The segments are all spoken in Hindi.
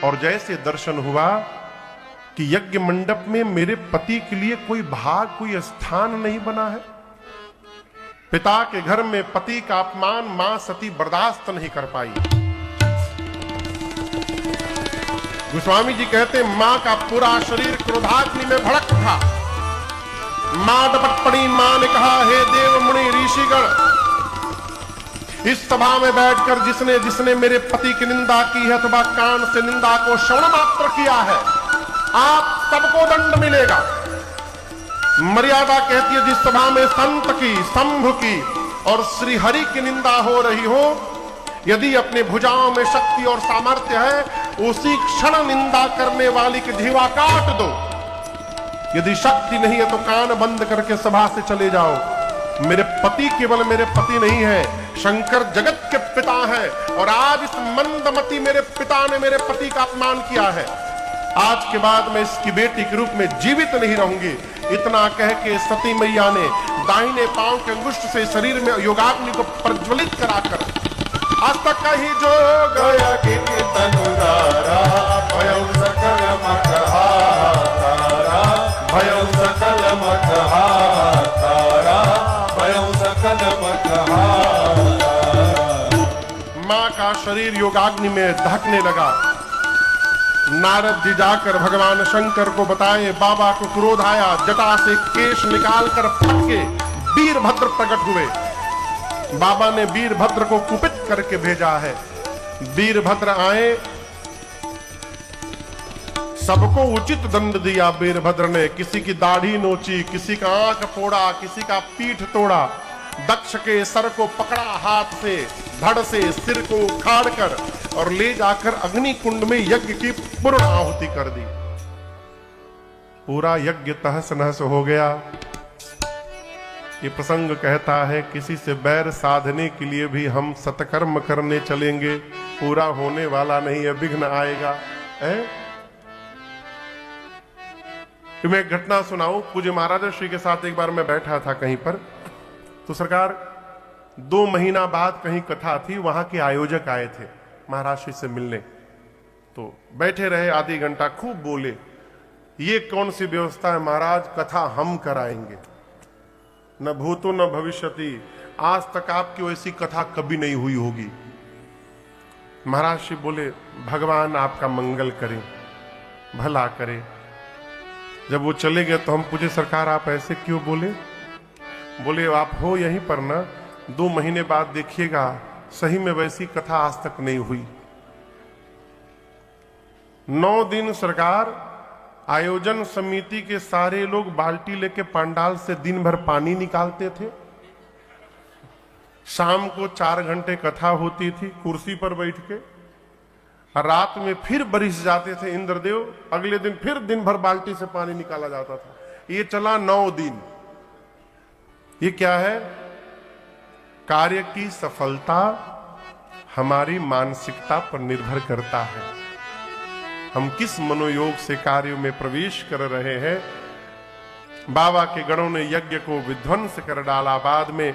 और जैसे दर्शन हुआ कि यज्ञ मंडप में मेरे पति के लिए कोई भाग, कोई स्थान नहीं बना है। पिता के घर में पति का अपमान मां सती बर्दाश्त नहीं कर पाई। गोस्वामी जी कहते मां का पूरा शरीर क्रोधाग्नि में भड़क उठा। मां डपट पड़ी। मां ने कहा, हे देव मुनि ऋषिगण, इस सभा में बैठकर जिसने जिसने मेरे पति की निंदा की है अथवा कान से निंदा को श्रवण मात्र किया है, आप सबको दंड मिलेगा। मर्यादा कहती है जिस सभा में संत की, शंभु की और श्री हरि की निंदा हो रही हो, यदि अपने भुजाओं में शक्ति और सामर्थ्य है, उसी क्षण निंदा करने वाली की जीवा काट दो। यदि शक्ति नहीं है तो कान बंद करके सभा से चले जाओ। मेरे पति केवल मेरे पति नहीं है, शंकर जगत के पिता हैं, और आज इस मंदमती मेरे पिता ने मेरे पति का अपमान किया है। आज के बाद मैं इसकी बेटी के रूप में जीवित नहीं रहूंगी। इतना कह के सती मैया ने दाहिने पांव के अंगुष्ठ से शरीर में योगाग्नि को प्रज्वलित कराकर अस्तक ही जो गया कि तनुरारा भयं सकल मकहातारा, भयं सकल मकहातारा, भयं सकल मकहातारा। मां का शरीर योगाग्नि में दहकने लगा। नारद जी जाकर भगवान शंकर को बताए। बाबा को क्रोध आया, जटा से केश निकालकर फटके वीरभद्र प्रकट हुए। बाबा ने वीरभद्र को कुपित करके भेजा है। वीरभद्र आए, सबको उचित दंड दिया वीरभद्र ने। किसी की दाढ़ी नोची, किसी का आंख फोड़ा, किसी का पीठ तोड़ा। दक्ष के सर को पकड़ा हाथ से, धड़ से सिर को उखाड़कर और ले जाकर अग्नि कुंड में यज्ञ की पूर्ण आहुति कर दी। पूरा यज्ञ तहस नहस हो गया। ये प्रसंग कहता है किसी से बैर साधने के लिए भी हम सत्कर्म करने चलेंगे, पूरा होने वाला नहीं है, विघ्न आएगा। मैं एक घटना सुनाऊं। पूज्य महाराज श्री के साथ एक बार मैं बैठा था कहीं पर, तो सरकार 2 महीना बाद कहीं कथा थी, वहां के आयोजक आए थे महाराज श्री से मिलने। तो बैठे रहे आधी घंटा, खूब बोले, ये कौन सी व्यवस्था है महाराज, कथा हम कराएंगे, न भूतो न भविष्यति, आज तक आपकी वैसी कथा कभी नहीं हुई होगी। महाराज श्री बोले, भगवान आपका मंगल करें, भला करे। जब वो चले गए तो हम पूछे, सरकार आप ऐसे क्यों बोले? बोले, आप हो यहीं पर ना, 2 महीने बाद देखिएगा, सही में वैसी कथा आज तक नहीं हुई। 9 दिन सरकार आयोजन समिति के सारे लोग बाल्टी लेके पंडाल से दिन भर पानी निकालते थे। शाम को 4 घंटे कथा होती थी कुर्सी पर बैठ के, और रात में फिर बरिस जाते थे इंद्रदेव। अगले दिन फिर दिन भर बाल्टी से पानी निकाला जाता था। ये चला 9 दिन। ये क्या है? कार्य की सफलता हमारी मानसिकता पर निर्भर करता है। हम किस मनोयोग से कार्यों में प्रवेश कर रहे हैं। बाबा के गणों ने यज्ञ को विध्वंस कर डाला। बाद में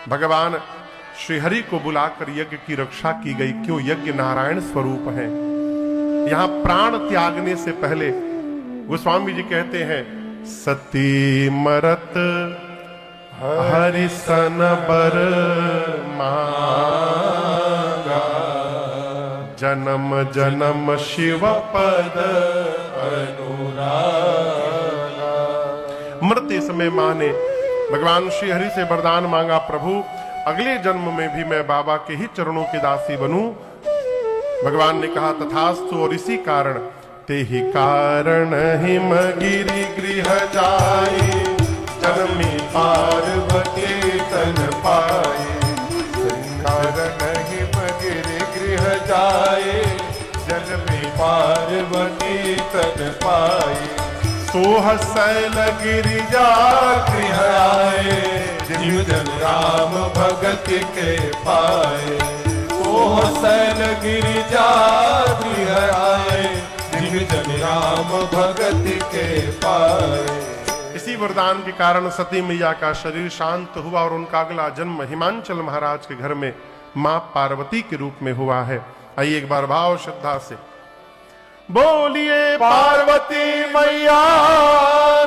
भगवान श्रीहरि को बुलाकर यज्ञ की रक्षा की गई। क्यों? यज्ञ नारायण स्वरूप है। यहां प्राण त्यागने से पहले गोस्वामी जी कहते हैं, सती मरत हरिसन बर मांगा, जन्म जन्म शिव पद अनुरागा। मरते समय मां ने भगवान श्री हरि से वरदान मांगा, प्रभु अगले जन्म में भी मैं बाबा के ही चरणों की दासी बनूं। भगवान ने कहा तथास्तु, और इसी कारण ते ही कारण हिमगिरि गृह जाए, जन्मी पार्वती तन पाए। कारण हिमगिरि गृह जाए, जन्मी पार्वती तन पाए। सोह शैल गिरिजा गृह आए, जिम जन राम भगत के पाए। सोह शैल गिरिजा गृह आए, जिम जन राम भगत के पाए। इसी वरदान के कारण सती मैया का शरीर शांत हुआ और उनका अगला जन्म हिमांचल महाराज के घर में मां पार्वती के रूप में हुआ है। आइए एक बार भाव श्रद्धा से बोलिए पार्वती मैया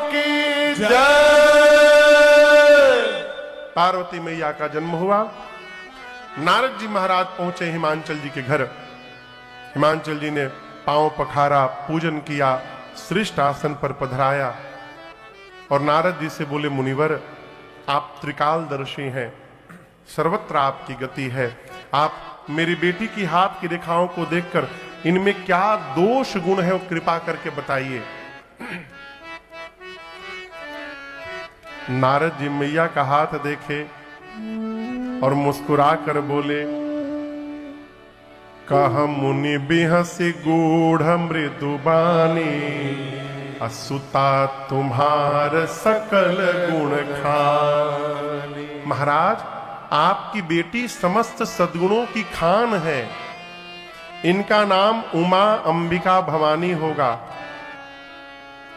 की जय। पार्वती मैया का जन्म हुआ। नारद जी महाराज पहुंचे हिमांचल जी के घर। हिमांचल जी ने पांव पखारा, पूजन किया, श्रेष्ठ आसन पर पधराया और नारद जी से बोले, मुनिवर आप त्रिकालदर्शी हैं, सर्वत्र आपकी गति है। आप मेरी बेटी की हाथ की रेखाओं को देखकर इनमें क्या दोष गुण है वो कृपा करके बताइए। नारद जी मैया का हाथ देखे और मुस्कुरा कर बोले, कह मुनि बिहसी गूढ़ मृदुबानी, असुता तुम्हार सकल गुण खानी। महाराज आपकी बेटी समस्त सद्गुणों की खान है। इनका नाम उमा अंबिका भवानी होगा।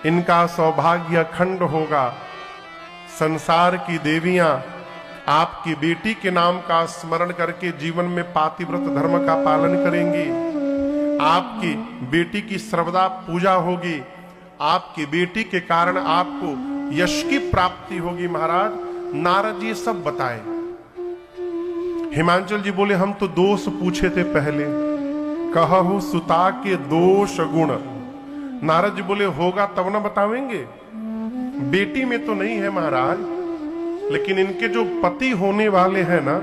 इनका सौभाग्य अखंड होगा। संसार की देवियां आपकी बेटी के नाम का स्मरण करके जीवन में पातिव्रत धर्म का पालन करेंगी। आपकी बेटी की सर्वदा पूजा होगी। आपकी बेटी के कारण आपको यश की प्राप्ति होगी। महाराज नारद जी सब बताए। हिमांचल जी बोले, हम तो दोष पूछे थे पहले, कहु सुता के दोष गुण। नारद जी बोले, होगा तब ना बतावेंगे। बेटी में तो नहीं है महाराज, लेकिन इनके जो पति होने वाले हैं ना,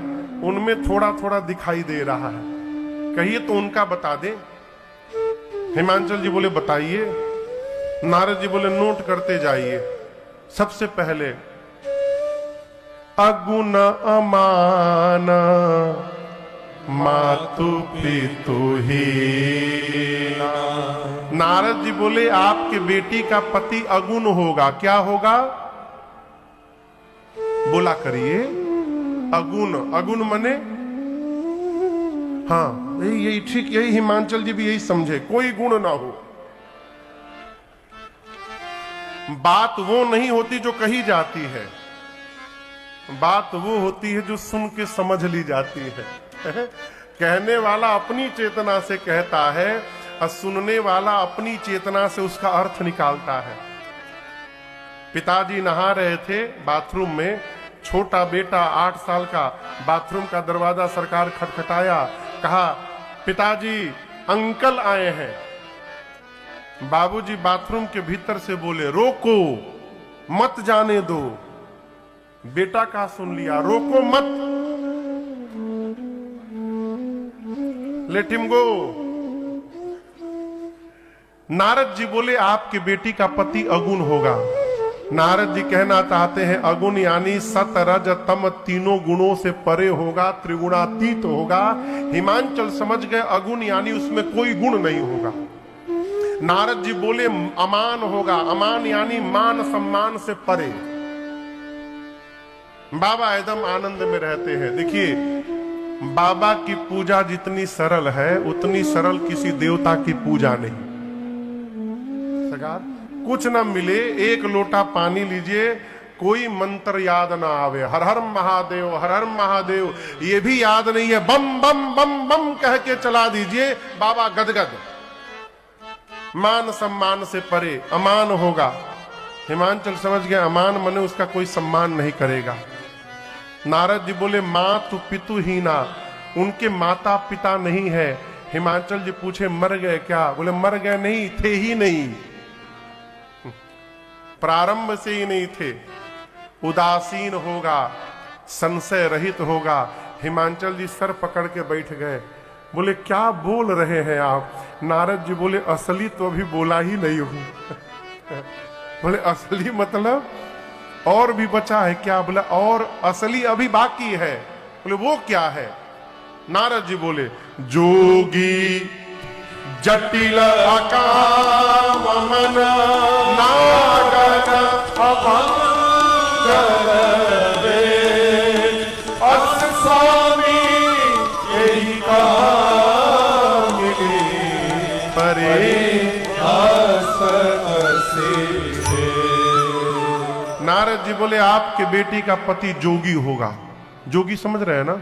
उनमें थोड़ा थोड़ा दिखाई दे रहा है। कहिए तो उनका बता दे। हिमांचल जी बोले, बताइए। नारद जी बोले, नोट करते जाइए। सबसे पहले अगुण अमान मातु पितु ही। नारद जी बोले, आपके बेटी का पति अगुण होगा। क्या होगा? बोला करिए। अगुण, अगुण मने, हाँ यही ठीक, यही हिमांचल जी भी यही समझे, कोई गुण ना हो। बात वो नहीं होती जो कही जाती है, बात वो होती है जो सुन के समझ ली जाती है। कहने वाला अपनी चेतना से कहता है और सुनने वाला अपनी चेतना से उसका अर्थ निकालता है। पिताजी नहा रहे थे बाथरूम में, छोटा बेटा 8 साल का बाथरूम का दरवाजा सरकार खटखटाया, कहा पिताजी अंकल आए हैं। बाबूजी बाथरूम के भीतर से बोले, रोको मत जाने दो। बेटा का सुन लिया, रोको मत, let him go. Narad ji बोले, आपके बेटी का पति अगुण होगा। नारद जी कहना चाहते हैं, अगुण यानी सत रज तम तीनों गुणों से परे होगा, त्रिगुणातीत होगा। हिमांचल समझ गए अगुण यानी उसमें कोई गुण नहीं होगा। नारद जी बोले, अमान होगा। अमान यानी मान सम्मान से परे। बाबा एकदम आनंद में रहते हैं। देखिए, बाबा की पूजा जितनी सरल है उतनी सरल किसी देवता की पूजा नहीं। सरकार कुछ ना मिले, एक लोटा पानी लीजिए, कोई मंत्र याद ना आवे, हर हर महादेव हर हर महादेव ये भी याद नहीं है, बम बम बम बम कह के चला दीजिए, बाबा गदगद। मान सम्मान से परे, अमान होगा। हिमांचल समझ गया, अमान मने उसका कोई सम्मान नहीं करेगा। नारद जी बोले, मातु पितु ही ना, उनके माता पिता नहीं है। हिमांचल जी पूछे, मर गए क्या? बोले, मर गए नहीं, थे ही नहीं, प्रारंभ से ही नहीं थे। उदासीन होगा, संशय रहित होगा। हिमांचल जी सर पकड़ के बैठ गए। बोले, क्या बोल रहे हैं आप? नारद जी बोले, असली तो अभी बोला ही नहीं हूं। बोले, असली मतलब और भी बचा है क्या? बोला, और असली अभी बाकी है। बोले, वो क्या है? नारद जी बोले, जोगी जटिल अकाम मन नागर अस स्वामी यही परे नारद जी बोले, आपके बेटी का पति जोगी होगा। जोगी समझ रहे हैं ना?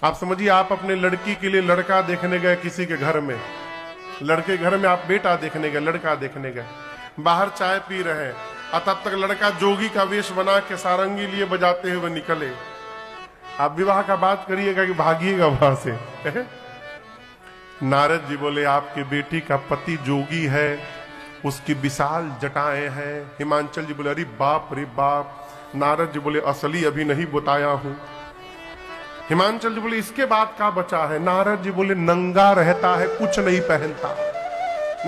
आप समझिए, आप अपने लड़की के लिए लड़का देखने गए किसी के घर में, लड़के घर में आप बेटा देखने गए, लड़का देखने गए, बाहर चाय पी रहे हैं, तब तक लड़का जोगी का वेश बना के सारंगी लिए बजाते हुए निकले। आप विवाह का बात करिएगा कि भागिएगा वहां से। नारद जी बोले आपकी बेटी का पति जोगी है, उसकी विशाल जटाएं हैं। हिमांचल जी बोले अरे बाप रे बाप। नारद जी बोले असली अभी नहीं बताया हूं। हिमांचल जी बोले इसके बाद का बचा है? नारद जी बोले नंगा रहता है, कुछ नहीं पहनता,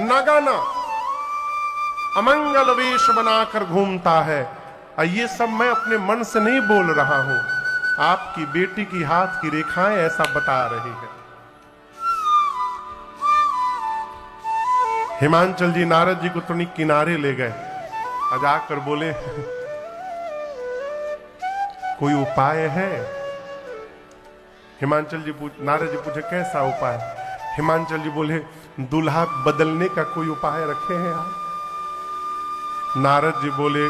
नगाना अमंगल वेश बनाकर घूमता है। ये सब मैं अपने मन से नहीं बोल रहा हूं, आपकी बेटी की हाथ की रेखाएं ऐसा बता रही है। हिमांचल जी नारद जी को थोड़ी किनारे ले गए, जाकर बोले कोई उपाय है? हिमांचल जी नारद जी पूछे कैसा उपाय? हिमांचल जी बोले दूल्हा बदलने का कोई उपाय रखे हैं आप? नारद जी बोले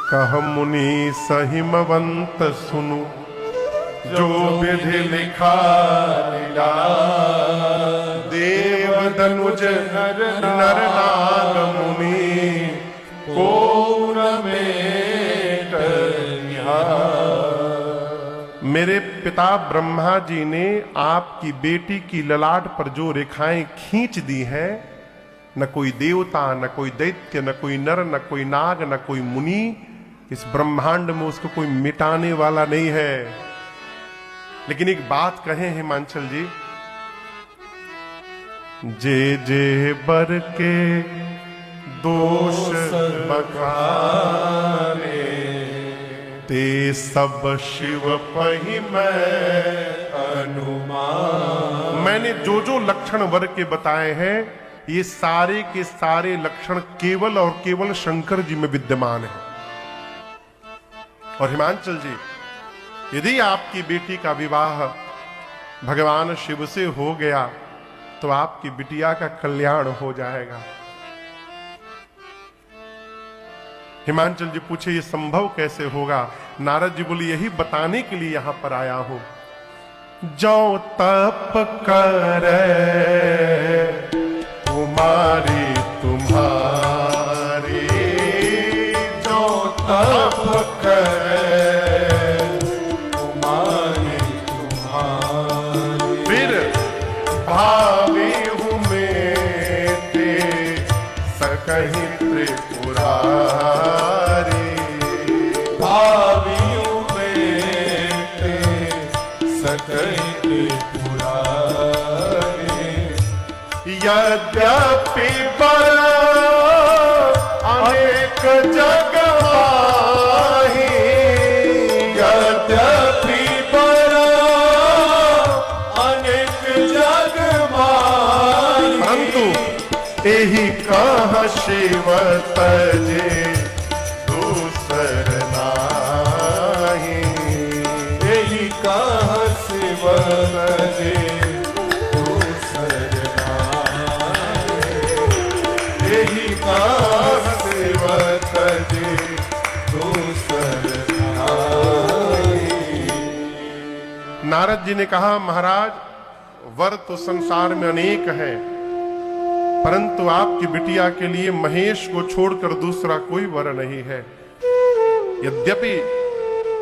कह मुनि सहिमवंत सुनु, जो विधि लिखा देव दनुज नर नाग मुनि को मेरे पिता ब्रह्मा जी ने आपकी बेटी की ललाट पर जो रेखाएं खींच दी हैं, न कोई देवता, न कोई दैत्य, न कोई नर, न कोई नाग, न कोई मुनि, इस ब्रह्मांड में उसको कोई मिटाने वाला नहीं है। लेकिन एक बात कहें हिमांचल जी, जे जे बर के दोष बखाने, ते सब शिव पहि मैं अनुमान। मैंने जो जो लक्षण वर के बताए हैं, ये सारे के सारे लक्षण केवल और केवल शंकर जी में विद्यमान है। और हिमांचल जी, यदि आपकी बेटी का विवाह भगवान शिव से हो गया तो आपकी बिटिया का कल्याण हो जाएगा। हिमांचल जी पूछे ये संभव कैसे होगा? नारद जी बोले यही बताने के लिए यहां पर आया हूं। जो तप करे कुमारी तुम्हारी, जो तप करे कुमारी तुम्हारी, फिर भावी हूं मेटे सकहि त्रिपुरारी, भावी हूं मेटे सकहि त्रिपुरारी। यद्यपि बर अनेक जग माही, यद्यपि बर अनेक जग माही, परंतु एहि कह शिव तजे दूसर नाही, एहि कह शिव तजे नारद जी ने कहा महाराज, वर तो संसार में अनेक हैं, परंतु आपकी बिटिया के लिए महेश को छोड़कर दूसरा कोई वर नहीं है। यद्यपि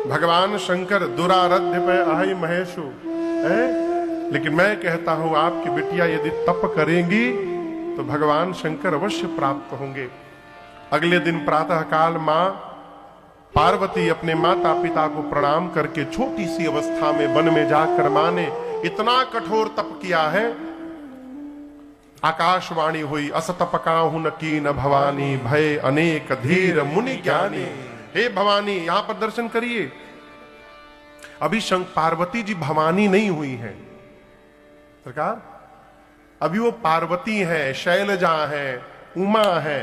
भगवान शंकर दुराराध्य पे अहि महेशु है, लेकिन मैं कहता हूं आपकी बिटिया यदि तप करेंगी तो भगवान शंकर अवश्य प्राप्त होंगे। अगले दिन प्रातः काल मां पार्वती अपने माता पिता को प्रणाम करके छोटी सी अवस्था में वन में जाकर मां ने इतना कठोर तप किया है, आकाशवाणी हुई असतपकाहु न कीन भवानी, भय अनेक धीर मुनि ज्ञानी। हे भवानी यहां पर दर्शन करिए। अभी पार्वती जी भवानी नहीं हुई है सरकार, अभी वो पार्वती है, शैलजा है, उमा है,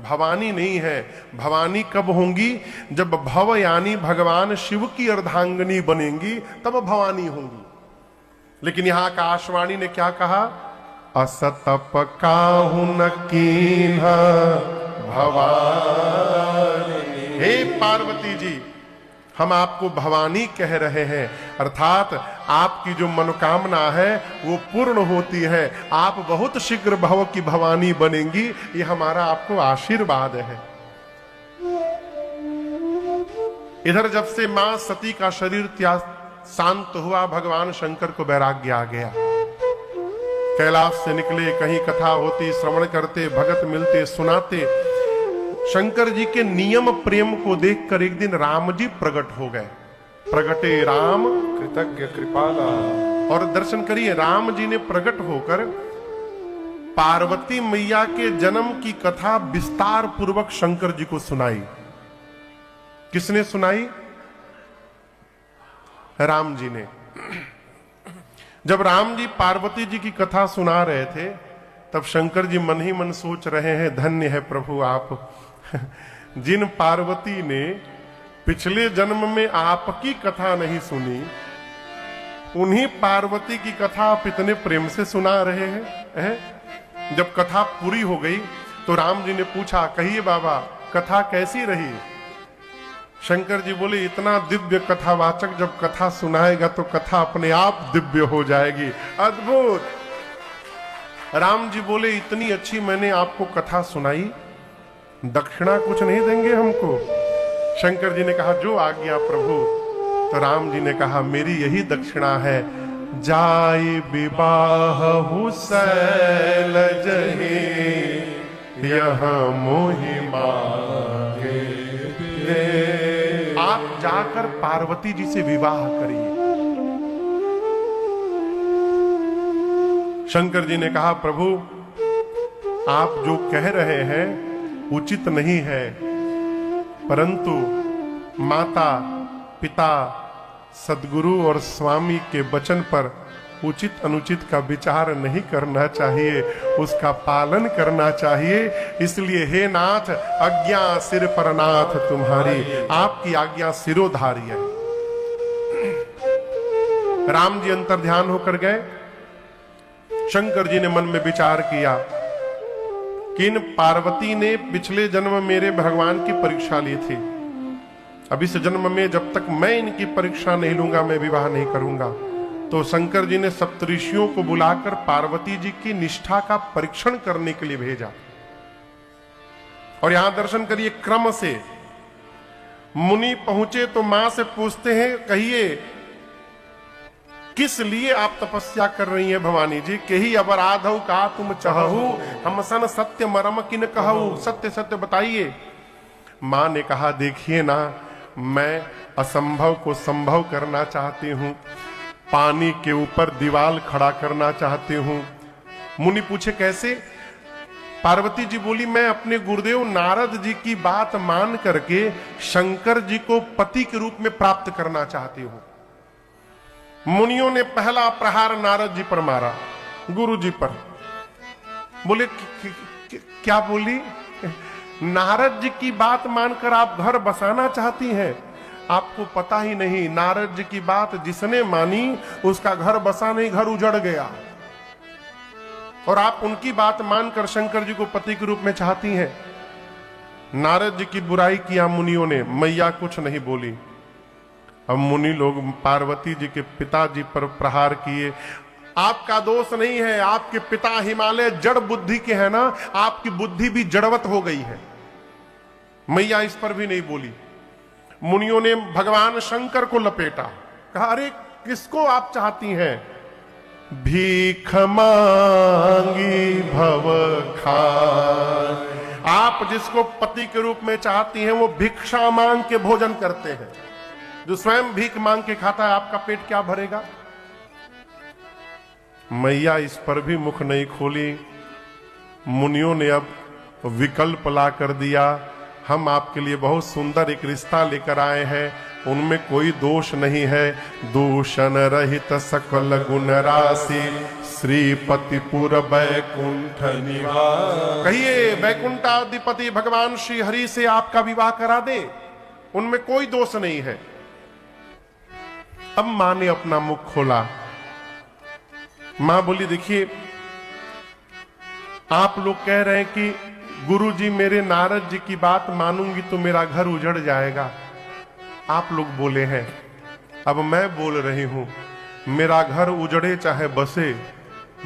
भवानी नहीं है। भवानी कब होंगी? जब भव यानी भगवान शिव की अर्धांगिनी बनेंगी तब भवानी होंगी। लेकिन यहां आकाशवाणी ने क्या कहा? असतप काहु न कीन्हा भवानी। हे पार्वती जी, हम आपको भवानी कह रहे हैं, अर्थात आपकी जो मनोकामना है वो पूर्ण होती है, आप बहुत शीघ्र भव की भवानी बनेंगी, ये हमारा आपको आशीर्वाद है। इधर जब से मां सती का शरीर शांत हुआ, भगवान शंकर को वैराग्य आ गया। कैलाश से निकले, कहीं कथा होती, श्रवण करते, भगत मिलते, सुनाते। शंकर जी के नियम प्रेम को देखकर एक दिन राम जी प्रकट हो गए। प्रगटे राम कृतज्ञ कृपाला। और दर्शन करिए, राम जी ने प्रकट होकर पार्वती मैया के जन्म की कथा विस्तार पूर्वक शंकर जी को सुनाई। किसने सुनाई? राम जी ने। जब राम जी पार्वती जी की कथा सुना रहे थे, तब शंकर जी मन ही मन सोच रहे हैं, धन्य है प्रभु आप, जिन पार्वती ने पिछले जन्म में आपकी कथा नहीं सुनी, उन्हीं पार्वती की कथा आप इतने प्रेम से सुना रहे हैं। जब कथा पूरी हो गई तो राम जी ने पूछा, कहिए बाबा कथा कैसी रही? शंकर जी बोले, इतना दिव्य कथावाचक जब कथा सुनाएगा तो कथा अपने आप दिव्य हो जाएगी। अद्भुत। राम जी बोले, इतनी अच्छी मैंने आपको कथा सुनाई, दक्षिणा कुछ नहीं देंगे हमको? शंकर जी ने कहा, जो आज्ञा प्रभु। तो राम जी ने कहा, मेरी यही दक्षिणा है, जाई विवाह शैलज यह मोहि मांगे। आप जाकर पार्वती जी से विवाह करिए। शंकर जी ने कहा, प्रभु आप जो कह रहे हैं उचित नहीं है, परंतु माता पिता सदगुरु और स्वामी के वचन पर उचित अनुचित का विचार नहीं करना चाहिए, उसका पालन करना चाहिए। इसलिए हे नाथ, आज्ञा सिर पर नाथ तुम्हारी, आपकी आज्ञा सिरोधारी है। राम जी अंतर ध्यान होकर गए। शंकर जी ने मन में विचार किया कि इन पार्वती ने पिछले जन्म में मेरे भगवान की परीक्षा ली थी, अब इस जन्म में जब तक मैं इनकी परीक्षा नहीं लूंगा मैं विवाह नहीं करूंगा। तो शंकर जी ने सप्तऋषियों को बुलाकर पार्वती जी की निष्ठा का परीक्षण करने के लिए भेजा। और यहां दर्शन करिए, क्रम से मुनि पहुंचे तो मां से पूछते हैं, कहिए किस लिए आप तपस्या कर रही हैं भवानी जी? कही अबराध का तुम चाहू, हम सन सत्य मरम किन कहू, सत्य सत्य बताइए। मां ने कहा, देखिए ना, मैं असंभव को संभव करना चाहती हूं, पानी के ऊपर दीवाल खड़ा करना चाहती हूं। मुनि पूछे कैसे? पार्वती जी बोली, मैं अपने गुरुदेव नारद जी की बात मान करके शंकर जी को पति के रूप में प्राप्त करना चाहती हूं। मुनियों ने पहला प्रहार नारद जी पर मारा, गुरु जी पर। बोले क्या बोली? नारद जी की बात मानकर आप घर बसाना चाहती हैं? आपको पता ही नहीं, नारद जी की बात जिसने मानी उसका घर बसा नहीं, घर उजड़ गया। और आप उनकी बात मानकर शंकर जी को पति के रूप में चाहती हैं। नारद जी की बुराई किया मुनियों ने, मैया कुछ नहीं बोली। अब मुनि लोग पार्वती जी के पिताजी पर प्रहार किए। आपका दोष नहीं है, आपके पिता हिमालय जड़ बुद्धि के हैं ना, आपकी बुद्धि भी जड़वत हो गई है। मैया इस पर भी नहीं बोली। मुनियों ने भगवान शंकर को लपेटा, कहा, अरे किसको आप चाहती हैं? भीख मांगी भव खाए। आप जिसको पति के रूप में चाहती हैं वो भिक्षा मांग के भोजन करते हैं। जो स्वयं भीख मांग के खाता है, आपका पेट क्या भरेगा? मैया इस पर भी मुख नहीं खोली। मुनियों ने अब विकल्प ला कर दिया, हम आपके लिए बहुत सुंदर एक रिश्ता लेकर आए हैं, उनमें कोई दोष नहीं है, दूषण रहित सकल गुण राशि, श्रीपतिपुर वैकुंठ निवास। कहिए, वैकुंठाधिपति भगवान श्री हरि से आपका विवाह करा दे, उनमें कोई दोष नहीं है। अब मां ने अपना मुख खोला। मां बोली, देखिए आप लोग कह रहे हैं कि गुरुजी मेरे नारद जी की बात मानूंगी तो मेरा घर उजड़ जाएगा। आप लोग बोले हैं, अब मैं बोल रही हूं। मेरा घर उजड़े चाहे बसे,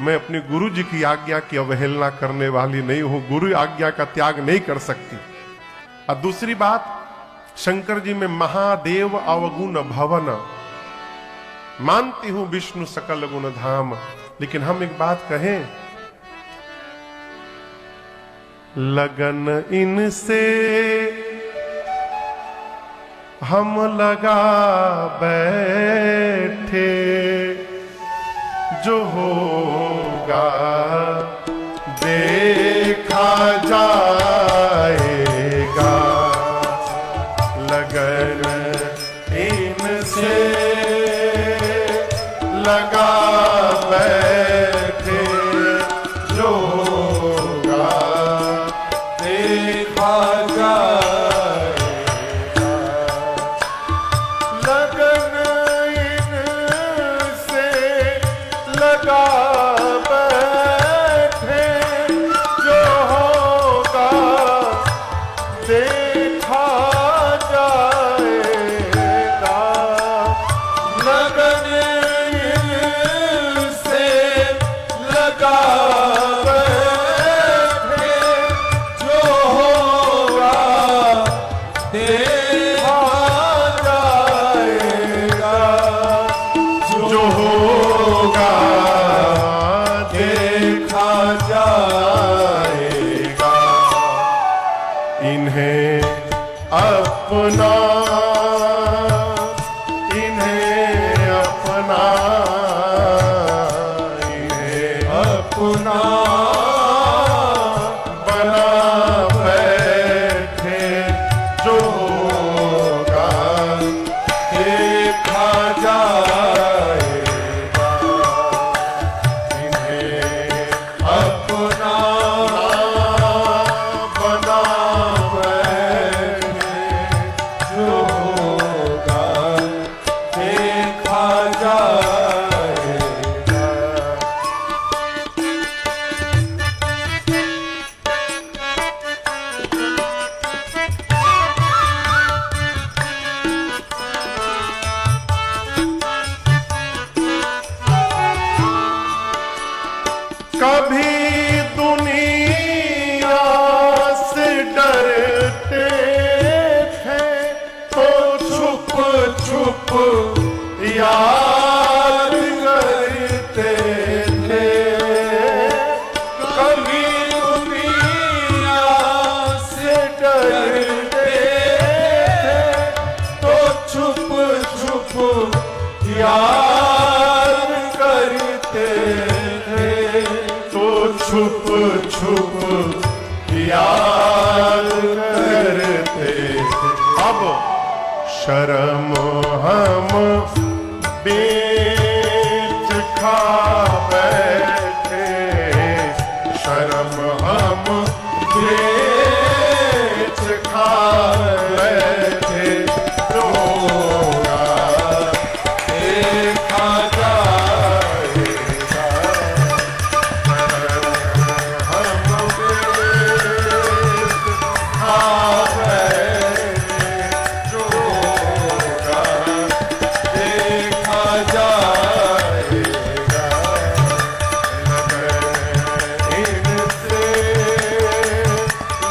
मैं अपनी गुरु जी की आज्ञा की अवहेलना करने वाली नहीं हूं, गुरु आज्ञा का त्याग नहीं कर सकती। और दूसरी बात, शंकर जी में महादेव अवगुण भवन, मानती हूं विष्णु सकल गुण धाम, लेकिन हम एक बात कहें, लगन इनसे हम लगा बैठे, जो होगा देखा जाएगा। लगन इनसे लगा बैठे, जो होगा देखा जाएगा। लगन इनसे लगा बैठे, जो होगा देखा जाएगा। लगन इनसे लगा बैठे, जो होगा देखा जाएगा। जो होगा देखा जाएगा। इन्हें अपना, इन्हें अपना, इन्हें अपना बना बैठे, जो होगा देखा जाएगा। इन्हें अपना बना बैठे, जो होगा देखा जाएगा। कभी दुनिया से डरते थे, तो छुप छुप याद करते थे। कभी दुनिया से डरते थे, तो छुप छुप याद करते थे। तो छुप छुप याद करते थे। अब शर्म हम बेच खा बैठे, शर्म हम बेच खा बैठे, जो होगा देखा जाएगा। हम बेच खा बैठे, जो होगा देखा जाएगा। इनसे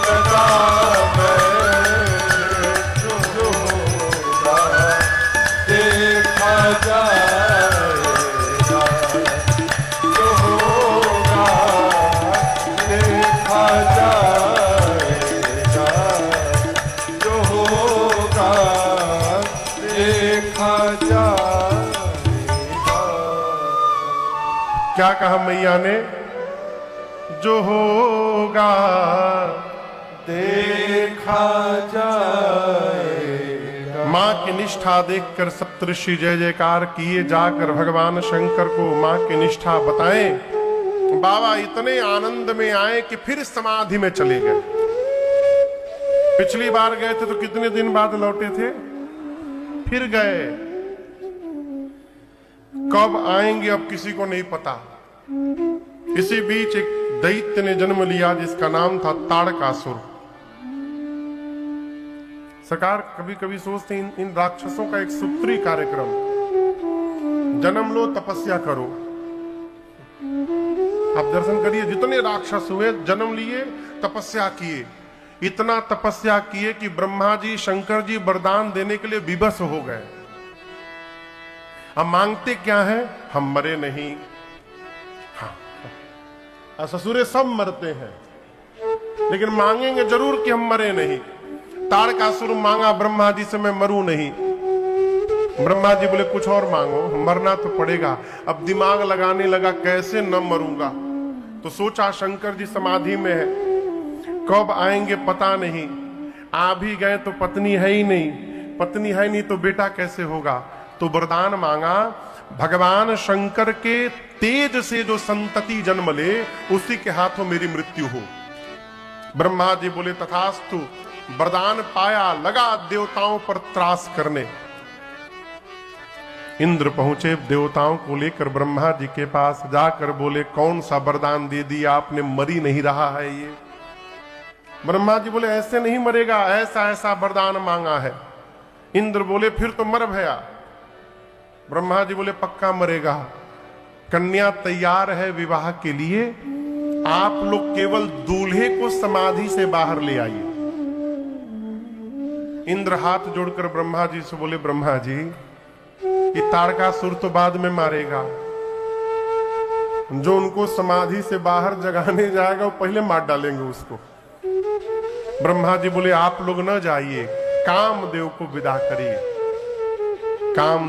लगा बैठे, जो होगा देखा जाएगा। जो होगा देखा जाएगा। जो होगा देखा जाएगा। क्या कहा मैया ने? जो होगा देखा जाएगा। माँ की निष्ठा देखकर सप्तऋषि जय जयकार किए, जाकर भगवान शंकर को माँ की निष्ठा बताएं। बाबा इतने आनंद में आए कि फिर समाधि में चले गए। पिछली बार गए थे तो कितने दिन बाद लौटे थे, फिर गए। कब आएंगे अब किसी को नहीं पता। इसी बीच एक दैत्य ने जन्म लिया जिसका नाम था ताड़कासुर। सरकार कभी कभी सोचते हैं इन राक्षसों का एक सूत्री कार्यक्रम, जन्म लो तपस्या करो। आप दर्शन करिए, जितने राक्षस हुए जन्म लिए तपस्या किए, इतना तपस्या किए कि ब्रह्मा जी शंकर जी वरदान देने के लिए विवश हो गए। अब मांगते क्या है? हम मरे नहीं। हाँ, ससुरे सब मरते हैं, लेकिन मांगेंगे जरूर कि हम मरे नहीं। तारकासुर मांगा ब्रह्मा जी से, मैं मरूं नहीं। ब्रह्मा जी बोले कुछ और मांगो, मरना तो पड़ेगा। अब दिमाग लगाने लगा कैसे न मरूंगा, तो सोचा शंकर जी समाधि में है, कब आएंगे पता नहीं, आ भी गए तो पत्नी है ही नहीं, पत्नी है नहीं तो बेटा कैसे होगा। तो वरदान मांगा भगवान शंकर के तेज से जो संतति जन्म ले उसी के हाथों मेरी मृत्यु हो। ब्रह्मा जी बोले तथास्तु, वरदान पाया, लगा देवताओं पर त्रास करने। इंद्र पहुंचे देवताओं को लेकर ब्रह्मा जी के पास, जाकर बोले कौन सा वरदान दे दिया आपने, मरी नहीं रहा है ये। ब्रह्मा जी बोले ऐसे नहीं मरेगा, ऐसा ऐसा वरदान मांगा है। इंद्र बोले फिर तो मर भया। ब्रह्मा जी बोले पक्का मरेगा, कन्या तैयार है विवाह के लिए, आप लोग केवल दूल्हे को समाधि से बाहर ले आइए। इंद्र हाथ जोड़कर ब्रह्मा जी से बोले ब्रह्मा जी कि तारकासुर तो बाद में मारेगा, जो उनको समाधि से बाहर जगाने जाएगा वो पहले मार डालेंगे उसको। ब्रह्मा जी बोले आप लोग न जाइए, कामदेव को विदा करिए। कामदेव